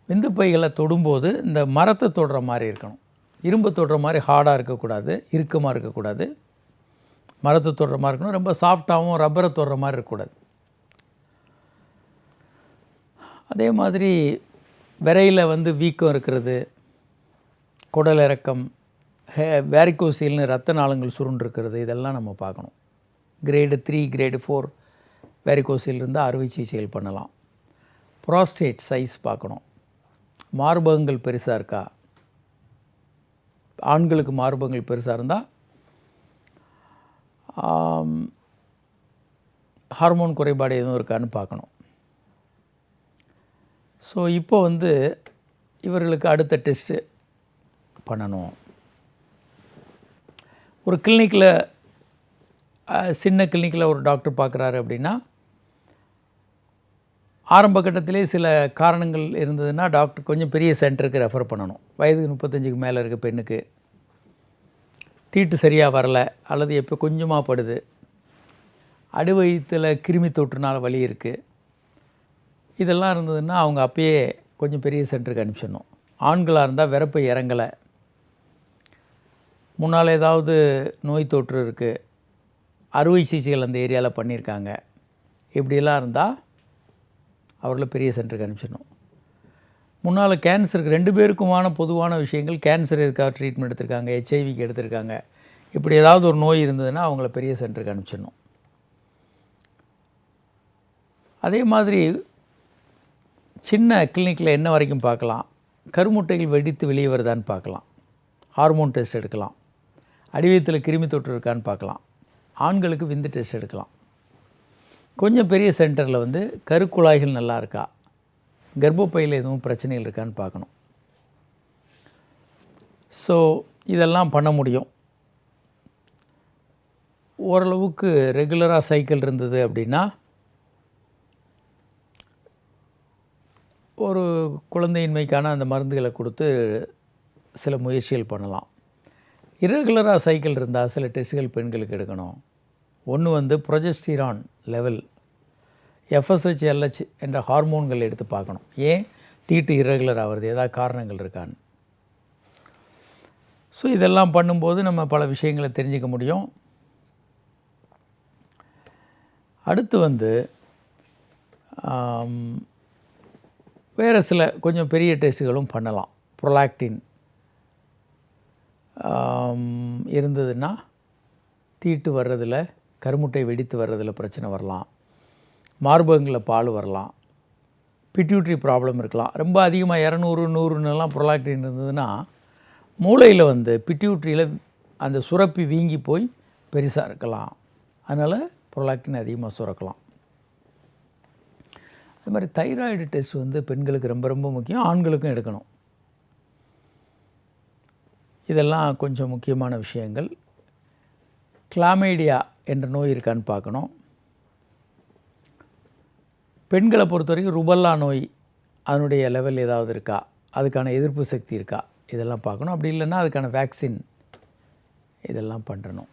விந்து பைகளை தொடும்போது இந்த மரத்தை தொடுற மாதிரி இருக்கணும். இரும்பு தொடுற மாதிரி ஹார்டாக இருக்கக்கூடாது, இறுக்கமாக இருக்கக்கூடாது. மரத்தை தொடுற மாதிரி இருக்கணும். ரொம்ப சாஃப்டாகவும் ரப்பரை தொடுற மாதிரி இருக்கக்கூடாது. அதே மாதிரி விரையில் வந்து வீக்கம் இருக்கிறது, குடல் இறக்கம், வேரிகோசீல்னு ரத்த நாளங்கள் சுருண்டிருக்கிறது, இதெல்லாம் நம்ம பார்க்கணும். கிரேடு 3 கிரேடு 4 வேரிகோசீல் இருந்தால் அறுவை சிகிச்சைகள் பண்ணலாம். ப்ராஸ்டேட் சைஸ் பார்க்கணும். மார்பகங்கள் பெருசாக இருக்கா, ஆண்களுக்கு மார்பகங்கள் பெருசாக இருந்தால் ஹார்மோன் குறைபாடு எதுவும் இருக்கான்னு பார்க்கணும். ஸோ இப்போ வந்து இவர்களுக்கு அடுத்த டெஸ்ட்டு பண்ணணும். ஒரு கிளினிக்கில், சின்ன கிளினிக்கில் ஒரு டாக்டர் பார்க்குறாரு அப்படின்னா, ஆரம்ப கட்டத்திலே சில காரணங்கள் இருந்ததுன்னா டாக்டர் கொஞ்சம் பெரிய சென்டருக்கு ரெஃபர் பண்ணணும். வயது 35க்கு மேலே இருக்க பெண்ணுக்கு தீட்டு சரியாக வரல, அல்லது எப்போ கொஞ்சமாக படுது, அடிவயிற்றில் கிருமி தொற்றுனால வலி இருக்குது, இதெல்லாம் இருந்ததுன்னா அவங்க அப்பயே கொஞ்சம் பெரிய சென்டருக்கு அனுப்பிச்சிடணும். ஆண்களாக இருந்தால் விரப்பு இறங்கலை, முன்னால் ஏதாவது நோய் தொற்று இருக்குது, அறுவை சிகிச்சைகள் அந்த ஏரியாவில் பண்ணியிருக்காங்க, இப்படியெல்லாம் இருந்தால் அவர்களை பெரிய சென்டருக்கு அனுப்பிச்சிடணும். முன்னால் கேன்சருக்கு 2 பேருக்குமான பொதுவான விஷயங்கள், கேன்சர் எதுக்காக ட்ரீட்மெண்ட் எடுத்திருக்காங்க, ஹெச்ஐவிக்கு எடுத்திருக்காங்க, இப்படி ஏதாவது ஒரு நோய் இருந்ததுன்னா அவங்கள பெரிய சென்டருக்கு அனுப்பிச்சிடணும். அதே மாதிரி சின்ன கிளினிக்கில் என்ன வரைக்கும் பார்க்கலாம், கருமுட்டைகள் வெடித்து வெளியே வருதான்னு பார்க்கலாம், ஹார்மோன் டெஸ்ட் எடுக்கலாம், அடிவயத்தில் கிருமி தொற்று இருக்கான்னு பார்க்கலாம், ஆண்களுக்கு விந்து டெஸ்ட் எடுக்கலாம். கொஞ்சம் பெரிய சென்டரில் வந்து கருக்குழாய்கள் நல்லா இருக்கா, கர்ப்பப்பையில் எதுவும் பிரச்சனைகள் இருக்கான்னு பார்க்கணும். ஸோ இதெல்லாம் பண்ண முடியும். ஓரளவுக்கு ரெகுலராக சைக்கிள் இருந்தது அப்படின்னா ஒரு குழந்தையின்மைக்கான அந்த மருந்துகளை கொடுத்து சில முயற்சிகள் பண்ணலாம். இரெகுலராக சைக்கிள் இருந்தால் சில டெஸ்ட்டுகள் பெண்களுக்கு எடுக்கணும். ஒன்று வந்து ப்ரொஜெஸ்டிரான் லெவல், FSH LH என்ற ஹார்மோன்கள் எடுத்து பார்க்கணும். ஏன் தீட்டு இரெகுலர் ஆகிறது, ஏதாவது காரணங்கள் இருக்கான்னு. ஸோ இதெல்லாம் பண்ணும்போது நம்ம பல விஷயங்களை தெரிஞ்சிக்க முடியும். அடுத்து வந்து வேறு சில கொஞ்சம் பெரிய டெஸ்ட்டுகளும் பண்ணலாம். ப்ரொலாக்டின் இருந்ததுன்னா தீட்டு வர்றதில், கருமுட்டை வெடித்து வர்றதில் பிரச்சனை வரலாம், மார்பகங்களில் பால் வரலாம், பிட்யூட்ரி ப்ராப்ளம் இருக்கலாம். ரொம்ப அதிகமாக 200 100ன்னெல்லாம் ப்ரொலாக்டின் இருந்ததுன்னா மூளையில் வந்து பிட்யூட்ரியில் அந்த சுரப்பி வீங்கி போய் பெருசாக இருக்கலாம். அதனால் ப்ரொலாக்டின் அதிகமாக சுரக்கலாம். அது மாதிரி தைராய்டு டெஸ்ட் வந்து பெண்களுக்கு ரொம்ப ரொம்ப முக்கியம், ஆண்களுக்கும் எடுக்கணும். இதெல்லாம் கொஞ்சம் முக்கியமான விஷயங்கள். கிளாமைடியா என்ற நோய் இருக்கான்னு பார்க்கணும். பெண்களை பொறுத்த வரைக்கும் ருபல்லா நோய், அதனுடைய லெவல் ஏதாவது இருக்கா, அதுக்கான எதிர்ப்பு சக்தி இருக்கா, இதெல்லாம் பார்க்கணும். அப்படி இல்லைன்னா அதுக்கான வேக்சின் இதெல்லாம் பண்ணணும்.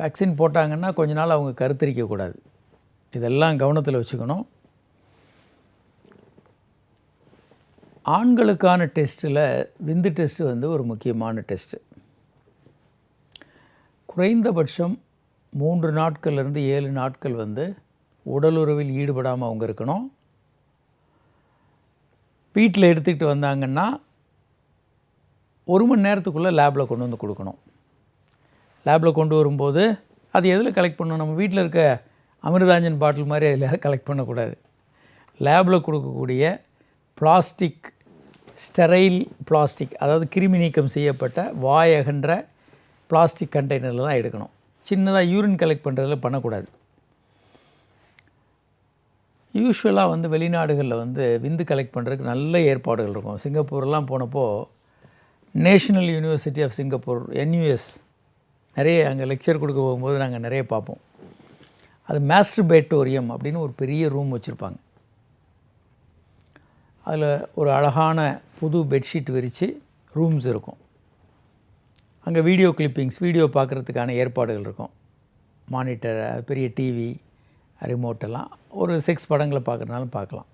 வேக்சின் போட்டாங்கன்னா கொஞ்ச நாள் அவங்க கருத்தரிக்கக்கூடாது. இதெல்லாம் கவனத்தில் வச்சுக்கணும். ஆண்களுக்கான டெஸ்ட்டில் விந்து டெஸ்ட்டு வந்து ஒரு முக்கியமான டெஸ்ட்டு. குறைந்தபட்சம் 3 நாட்கள்லேருந்து 7 நாட்கள் வந்து உடலுறவில் ஈடுபடாமல் அவங்க இருக்கணும். வீட்டில் எடுத்துக்கிட்டு வந்தாங்கன்னா 1 மணி நேரத்துக்குள்ளே லேபில் கொண்டு வந்து கொடுக்கணும். லேபில் கொண்டு வரும்போது அது எதில் கலெக்ட் பண்ணணும், நம்ம வீட்டில் இருக்க அமிர்தாஞ்சன் பாட்டில் மாதிரி அதில் கலெக்ட் பண்ணக்கூடாது. லேபில் கொடுக்கக்கூடிய பிளாஸ்டிக், ஸ்டெரைல் பிளாஸ்டிக், அதாவது கிருமி நீக்கம் செய்யப்பட்ட வாயகன்ற பிளாஸ்டிக் கண்டெய்னரில் தான் எடுக்கணும். சின்னதாக யூரின் கலெக்ட் பண்ணுறதுல பண்ணக்கூடாது. யூஸ்வலாக வந்து வெளிநாடுகளில் வந்து விந்து கலெக்ட் பண்ணுறதுக்கு நல்ல ஏற்பாடுகள் இருக்கும். சிங்கப்பூர்லாம் போனப்போ national university of Singapore, NUS, நிறைய அங்கே லெக்சர் கொடுக்க போகும்போது நாங்கள் நிறைய பார்ப்போம். அது மாஸ்டர்பேட்டோரியம் அப்படின்னு ஒரு பெரிய ரூம் வச்சுருப்பாங்க. அதில் ஒரு அழகான புது பெட்ஷீட் விரித்து ரூம்ஸ் இருக்கும். அங்கே வீடியோ கிளிப்பிங்ஸ், வீடியோ பார்க்குறதுக்கான ஏற்பாடுகள் இருக்கும். மானிட்டர், பெரிய டிவி, ரிமோட்டெல்லாம், ஒரு செக்ஸ் படங்களை பார்க்குறதுனாலும் பார்க்கலாம்.